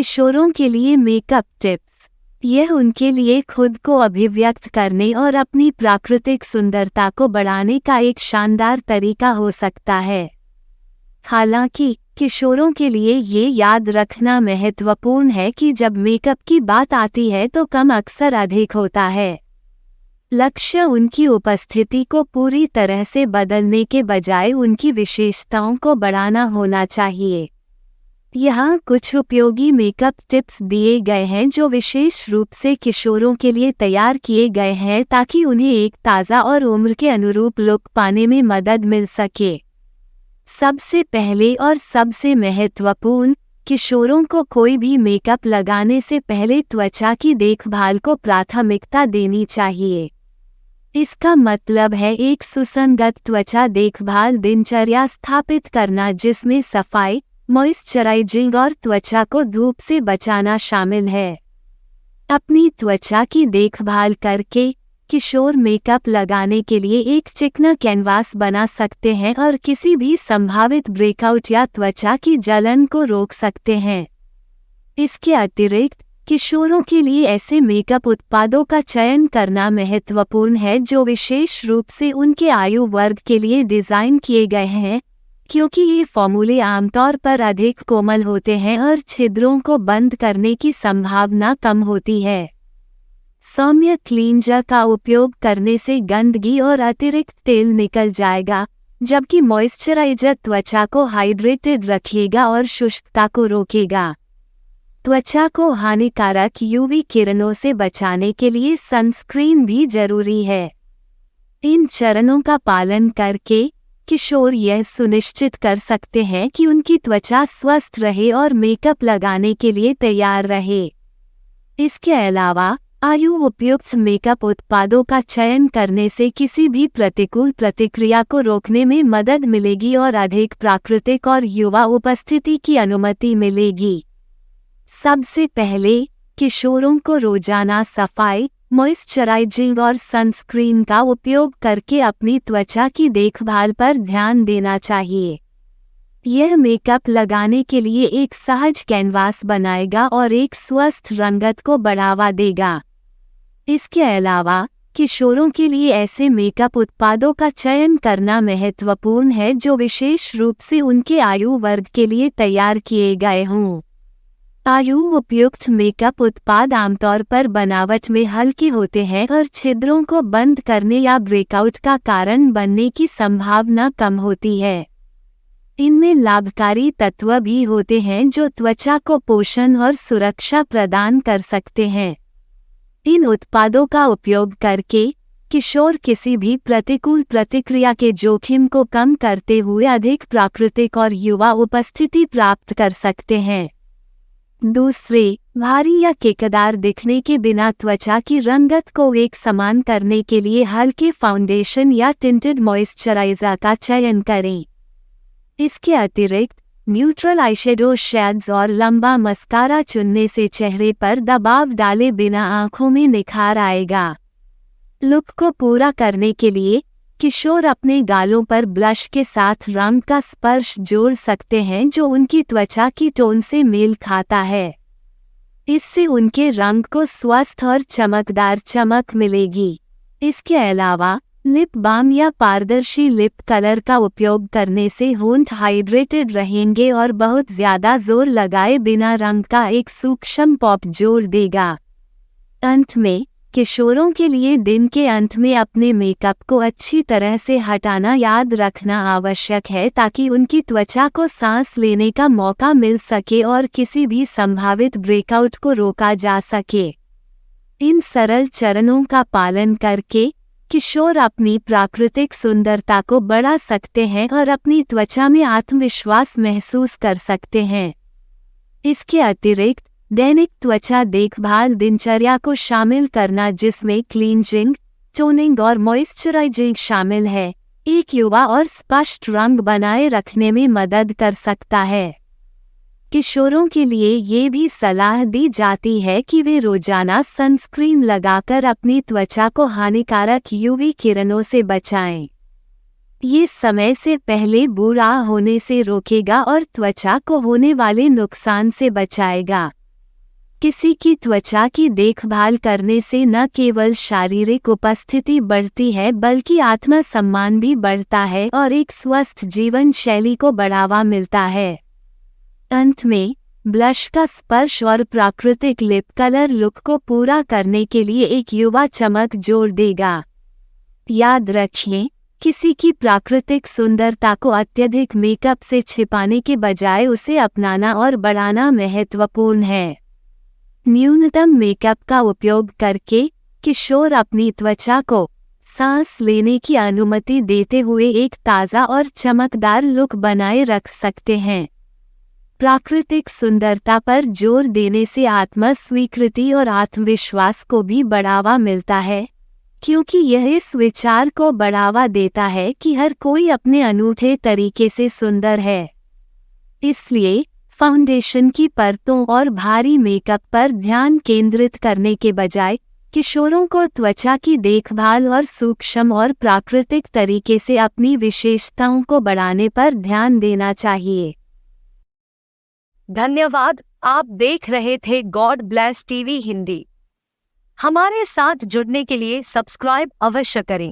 किशोरों के लिए मेकअप टिप्स। यह उनके लिए खुद को अभिव्यक्त करने और अपनी प्राकृतिक सुंदरता को बढ़ाने का एक शानदार तरीका हो सकता है। हालांकि किशोरों के लिए ये याद रखना महत्वपूर्ण है कि जब मेकअप की बात आती है तो कम अक्सर अधिक होता है। लक्ष्य उनकी उपस्थिति को पूरी तरह से बदलने के बजाय उनकी विशेषताओं को बढ़ाना होना चाहिए। यहाँ कुछ उपयोगी मेकअप टिप्स दिए गए हैं जो विशेष रूप से किशोरों के लिए तैयार किए गए हैं ताकि उन्हें एक ताज़ा और उम्र के अनुरूप लुक पाने में मदद मिल सके। सबसे पहले और सबसे महत्वपूर्ण, किशोरों को कोई भी मेकअप लगाने से पहले त्वचा की देखभाल को प्राथमिकता देनी चाहिए। इसका मतलब है एक सुसंगत त्वचा देखभाल दिनचर्या स्थापित करना जिसमें सफाई, मॉइस्चराइजिंग और त्वचा को धूप से बचाना शामिल है। अपनी त्वचा की देखभाल करके किशोर मेकअप लगाने के लिए एक चिकना कैनवास बना सकते हैं और किसी भी संभावित ब्रेकआउट या त्वचा की जलन को रोक सकते हैं। इसके अतिरिक्त किशोरों के लिए ऐसे मेकअप उत्पादों का चयन करना महत्वपूर्ण है जो विशेष रूप से उनके आयु वर्ग के लिए डिज़ाइन किए गए हैं, क्योंकि ये फॉर्मूले आमतौर पर अधिक कोमल होते हैं और छिद्रों को बंद करने की संभावना कम होती है। सौम्य क्लींजर का उपयोग करने से गंदगी और अतिरिक्त तेल निकल जाएगा, जबकि मॉइस्चराइजर त्वचा को हाइड्रेटेड रखेगा और शुष्कता को रोकेगा। त्वचा को हानिकारक यूवी किरणों से बचाने के लिए सनस्क्रीन भी जरूरी है। इन चरणों का पालन करके किशोर यह सुनिश्चित कर सकते हैं कि उनकी त्वचा स्वस्थ रहे और मेकअप लगाने के लिए तैयार रहे। इसके अलावा आयु उपयुक्त मेकअप उत्पादों का चयन करने से किसी भी प्रतिकूल प्रतिक्रिया को रोकने में मदद मिलेगी और अधिक प्राकृतिक और युवा उपस्थिति की अनुमति मिलेगी। सबसे पहले किशोरों को रोजाना सफाई, मॉइस्चराइजिंग और सनस्क्रीन का उपयोग करके अपनी त्वचा की देखभाल पर ध्यान देना चाहिए। यह मेकअप लगाने के लिए एक सहज कैनवास बनाएगा और एक स्वस्थ रंगत को बढ़ावा देगा। इसके अलावा किशोरों के लिए ऐसे मेकअप उत्पादों का चयन करना महत्वपूर्ण है जो विशेष रूप से उनके आयु वर्ग के लिए तैयार किए गए हों। आयु उपयुक्त मेकअप उत्पाद आमतौर पर बनावट में हल्के होते हैं और छिद्रों को बंद करने या ब्रेकआउट का कारण बनने की संभावना कम होती है। इनमें लाभकारी तत्व भी होते हैं जो त्वचा को पोषण और सुरक्षा प्रदान कर सकते हैं। इन उत्पादों का उपयोग करके किशोर किसी भी प्रतिकूल प्रतिक्रिया के जोखिम को कम करते हुए अधिक प्राकृतिक और युवा उपस्थिति प्राप्त कर सकते हैं। दूसरे, भारी या केकदार दिखने के बिना त्वचा की रंगत को एक समान करने के लिए हल्के फाउंडेशन या टिंटेड मॉइस्चराइजर का चयन करें। इसके अतिरिक्त न्यूट्रल आईशैडो शेड्स और लंबा मस्कारा चुनने से चेहरे पर दबाव डाले बिना आंखों में निखार आएगा। लुक को पूरा करने के लिए किशोर अपने गालों पर ब्लश के साथ रंग का स्पर्श जोड़ सकते हैं जो उनकी त्वचा की टोन से मेल खाता है। इससे उनके रंग को स्वस्थ और चमकदार चमक मिलेगी। इसके अलावा लिप बाम या पारदर्शी लिप कलर का उपयोग करने से होंठ हाइड्रेटेड रहेंगे और बहुत ज़्यादा जोर लगाए बिना रंग का एक सूक्ष्म पॉप जोड़ देगा। अंत में किशोरों के लिए दिन के अंत में अपने मेकअप को अच्छी तरह से हटाना याद रखना आवश्यक है ताकि उनकी त्वचा को सांस लेने का मौका मिल सके और किसी भी संभावित ब्रेकआउट को रोका जा सके। इन सरल चरणों का पालन करके किशोर अपनी प्राकृतिक सुंदरता को बढ़ा सकते हैं और अपनी त्वचा में आत्मविश्वास महसूस कर सकते हैं। इसके अतिरिक्त दैनिक त्वचा देखभाल दिनचर्या को शामिल करना जिसमें क्लींजिंग, टोनिंग और मॉइस्चराइजिंग शामिल है, एक युवा और स्पष्ट रंग बनाए रखने में मदद कर सकता है। किशोरों के लिए ये भी सलाह दी जाती है कि वे रोजाना सनस्क्रीन लगाकर अपनी त्वचा को हानिकारक यूवी किरणों से बचाएं। ये समय से पहले बुरा होने से रोकेगा और त्वचा को होने वाले नुकसान से बचाएगा। किसी की त्वचा की देखभाल करने से न केवल शारीरिक उपस्थिति बढ़ती है बल्कि आत्मसम्मान भी बढ़ता है और एक स्वस्थ जीवन शैली को बढ़ावा मिलता है। अंत में, ब्लश का स्पर्श और प्राकृतिक लिप कलर लुक को पूरा करने के लिए एक युवा चमक जोड़ देगा। याद रखें, किसी की प्राकृतिक सुंदरता को अत्यधिक मेकअप से छिपाने के बजाय उसे अपनाना और बढ़ाना महत्वपूर्ण है। न्यूनतम मेकअप का उपयोग करके किशोर अपनी त्वचा को सांस लेने की अनुमति देते हुए एक ताज़ा और चमकदार लुक बनाए रख सकते हैं। प्राकृतिक सुंदरता पर जोर देने से आत्म स्वीकृति और आत्मविश्वास को भी बढ़ावा मिलता है, क्योंकि यह इस विचार को बढ़ावा देता है कि हर कोई अपने अनूठे तरीके से सुंदर है। इसलिए फाउंडेशन की परतों और भारी मेकअप पर ध्यान केंद्रित करने के बजाय किशोरों को त्वचा की देखभाल और सूक्ष्म और प्राकृतिक तरीके से अपनी विशेषताओं को बढ़ाने पर ध्यान देना चाहिए। धन्यवाद। आप देख रहे थे गॉड ब्लेस टीवी हिंदी। हमारे साथ जुड़ने के लिए सब्सक्राइब अवश्य करें।